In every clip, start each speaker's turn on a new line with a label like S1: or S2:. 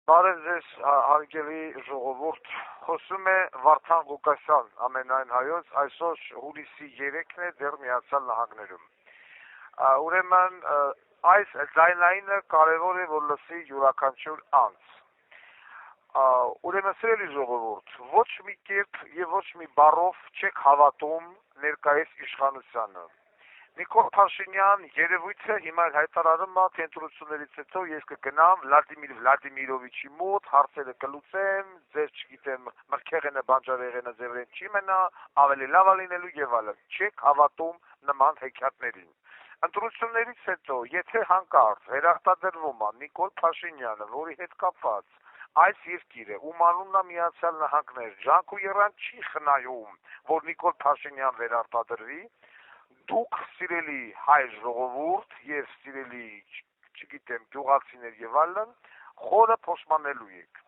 S1: Բարև ձեզ, հարգելի ժողովուրդ, խոսում է Վարդան Ղուկասյան, ամենայն հայոց, այսօր հուլիսի 3-ն է դեռ Միացյալ Նահանգներում։ Ուրեմն այս ձայնայինը կարևոր է, որ լսի յուրաքանչյուր անձ։ Ուրեմն սիրելի ժողովուրդ, ոչ մի կերպ եւ ոչ մի բառով չեք հավատում ներկայիս իշխանությանը։ Նիկոլ Փաշինյան երևույթը հիմա հայտարարում է, թե ընտրություններից հետո ես կգնամ Վլադիմիր Վլադիմիրովիչի մոտ, հարցերը կլուծեմ, ձեր չգիտեմ, մրգեղենը, բանջարեղենը ձևերեն չի մնա, ավելի լավ է լինելու եւ այլն։ Չեք հավատում նման հեքիաթներին։ Ընտրություններից հետո, եթե հանկարծ վերարտադրվում է Նիկոլ Փաշինյանը, որի հետ կապված այս երկիրը, ում անունն է Միացյալ Նահանգներ, ջանք ու եռանդ չի խնայում, որ Նիկոլ Փաշինյան վերարտադրվի, դուք սիրելի հայ ժողովուրդ եւ սիրելի, չգիտեմ, գյուղացիներ եւ այլն, խորը փոշմանելու եք։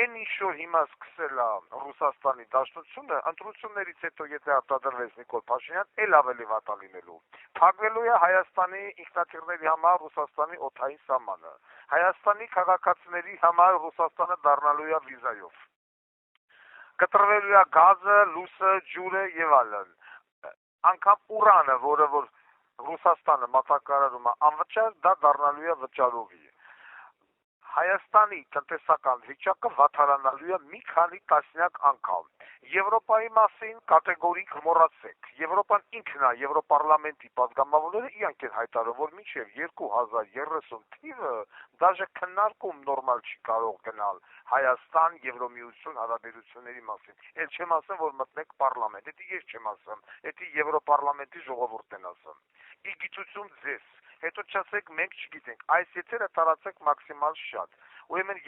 S1: Այն ինչ որ հիմա սկսել է Ռուսաստանի Դաշնությունը, ընտրություններից հետո եթե արտադրվեց Նիկոլ Փաշինյան, ել ավելի վատ է լինելու։ Փակվելու է Հայաստանի ինքնաթիռների համար Ռուսաստանի օդային սահմանը։ Հայաստանի քաղաքացիների համար Ռուսաստանը դառնալու է վիզայով։ Կտրվելու է գազը, լույսը, ջուրը եւ այլն։ Անկամ ուրանը, որը որ Ռուսաստանը մատակարարում է անվճար, դա դառնալու է վճարովի։ Հայաստանի տնտեսական վիճակը վատթարանալու է մի քանի տասնյակ անգամ։ Եվրոպայի մասին կատեգորիկ մոռացեք։ Եվրոպան ինքն է, Եվրոպարլամենտի պատգամավորները իրանք են հայտարարում, որ մինչև 2030 թիվը դաժե քննարկում նորմալ չի կարող գնալ Հայաստան Եվրոմիություն հարաբերությունների մասին։ Էլ չեմ ասում, որ մտնեք պարլամենտ, դա ես չեմ ասում, դա Եվրոպարլամենտի ժողովուրդն են ասում։ Ի գիտություն ձեզ, հետո չասեք մենք չգիտենք, այս եթերը տարածեք մաքսիմալ շատ։ Ուրեմն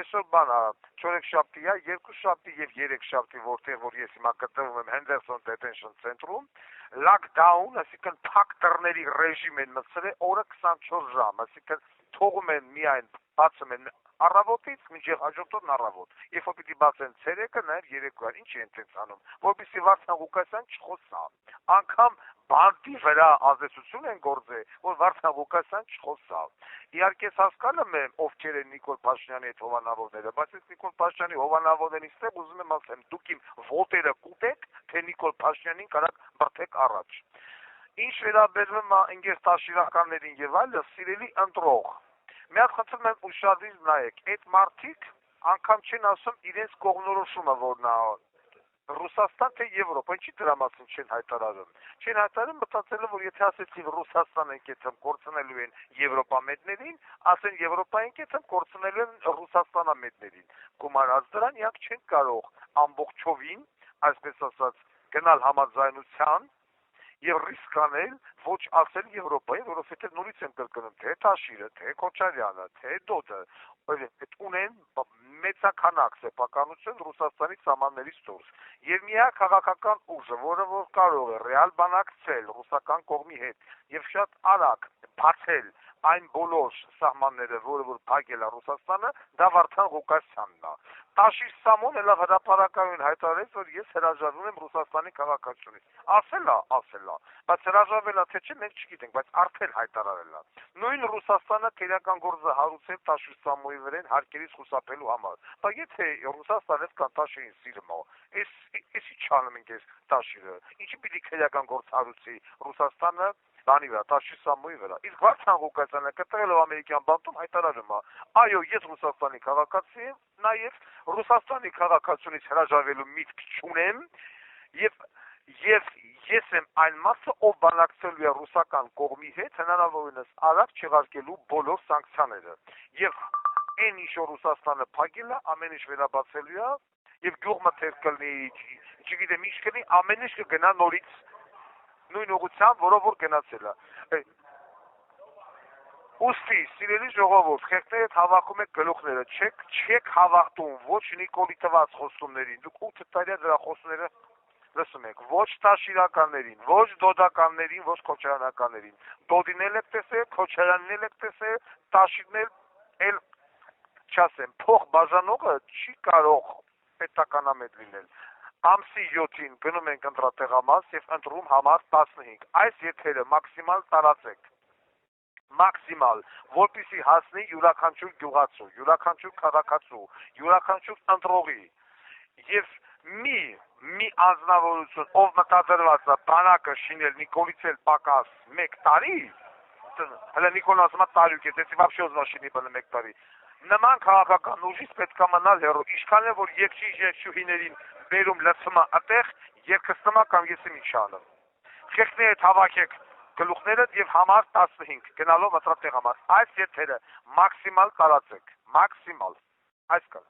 S1: այսօր բան է, չորեքշաբթի է, երկուշաբթի եւ երեքշաբթի, որտեղ որ ես հիմա գտնվում եմ Henderson Detention Center-ում, lockdown, այսինքն փակ դռների ռեժիմ են մտցրել օրը 24 ժամ, այսինքն թողում են միայն բացում են առավոտից մինչև հաջորդ օրն առավոտ։ Երբ որ պիտի բացեն ցերեկը, նաև երեկոյան, ինչ են տենց անում, որպեսզի Վարդան Ղուկասյան չխոսա։ Անկամ բանտի վրա ազդեցություն են գործել, որ Վարդան Ղուկասյան չխոսա։ Իհարկե հասկանում եմ ովքեր են Նիկոլ Փաշինյանի հետ հովանավորները, բայց այս Նիկոլ Փաշինյանի հովանավորներից ստեղ ուզում եմ ասեմ, դուք իմ ոտերը կուտեք, թե Նիկոլ Փաշինյանին կարաք բրդեք առաջ։ Ինչ վերաբերվում է ընկեր տաշիրականներին եւ այլն, սիրելի ընտրող, մի հատ խնդրում եմ ուշադիր նայեք, այդ մարդիկ անգամ չեն ասում իրենց կողմնորոշումը որն է Ռուսաստան թե Եվրոպա, ինչի դրա մասին չեն հայտարարում։ Չեն հայտարարում մտածելով, որ եթե ասեցին Ռուսաստանը կեցում կորցնելու են Եվրոպամետներին, ասեն Եվրոպային կեցում կորցնելու են Ռուսաստանամետներին։ Գումարած դրան իրանք չեն կարող ամբողջովին, այսպես ասած, գնալ համաձայնության եւ ռիսկ անել ոչ ասել Եվրոպային, որովհետեւ նորից եմ կրկնում, թե Թաշիրը, թե Քոչարյանը, թե Դոդը, այդ ունեն մեծականակ սեփականություն Ռուսաստանի սահմաններից դուրս։ Եվ միակ քաղաքական ուժը, որը որ կարող է ռեալ բանակցել ռուսական կողմի հետ եւ շատ արագ բացել այն բոլոր սահմանները, որը որ փակել է Ռուսաստանը, դա Վարդան Ղուկասյանն է։ Տաշիր Սամոնը լավ հրապարակային հայտարարեց, որ ես հրաժարվում եմ Ռուսաստանի քաղաքացիությունից։ Ասել է, բայց հրաժարվել է թե չէ, մենք չգիտենք, բայց արդեն հայտարարել է։ Նույն Ռուսաստանը քերական գործը հարուցել Տաշիր Սամոյի վրան հարկերից խուսափելու համար։ Բայց եթե Ռուսաստանը կան Տաշիրին սիրում է, էսի չանում ենք այս Տաշիրը։ Ինչի պիտի քերական գործ հարուցի Ռուսաստանը բանի վրա, Տաշիր Սամոյի վրա։ Իսկ Վարդան Ղուկասյանը կտրելով ամերիկյան բանտում հայտարարում է. այո, ես Ռուսաստանի քաղաքացի եմ, նաև Ռուսաստանի քաղաքացիությունից հրաժարվելու միտք չունեմ եւ ես եմ այն մասը, ով բանակցելու է ռուսական կողմի հետ հնարավորինս արագ չեղարկելու բոլոր սանկցիաները։ Եվ այն ինչ որ Ռուսաստանը փակել է, ամեն ինչ վերաբացելու է եւ գյուղմթեր կլինի, չգիտեմ ինչ կլինի, ամեն ինչ կգնա նորից նույն ուղղությամբ, որով որ գնացել է։ Ուստի, սիրելի ժողովուրդ, խեղդները հավաքում եք գլուխները, չեք հավատում ոչ Նիկոլի տված խոստումներին, դուք 8 տարի դրա խոստումները լսում եք, ոչ տաշիրականներին, ոչ դոդականներին, ոչ քոչարանականներին։ Դոդին էլ եք տեսել, Քոչարանին էլ եք տեսել, տաշիրն էլ չասեմ, փող բաժանողը չի կարող պետականամետ լինել։ Ամսի 7-ին գնում ենք ընտրատեղամաս եւ ընտրում համար 15։ Այս եթերը մաքսիմալ տարածեք։ մաքսիմալ, որպեսզի հասնի յուրաքանչյուր գյուղացու, յուրաքանչյուր քաղաքացու, յուրաքանչյուր ընտրողի եւ մի անձնավորություն, ով մտադրված է բանակը շինել Նիկոլից էլ պակաս 1 տարի, հələ Նիկոլն ասում է տարյուկ է, դեսի вообще ուզում է շինի բանը 1 տարի։ Նման քաղաքական ուժից պետք է մնալ հեռու, ինչքան է որ երկչուհիներին բերում լցում է այդտեղ, երկստում է կամ եսի ինչ անեմ։ Խեղդի հետ հավաքեք գլուխները եւ համար 15 գնալով մտրատեղ համար։ Այս եթերը մաքսիմալ տարածեք, մաքսիմալ։ Այս կա։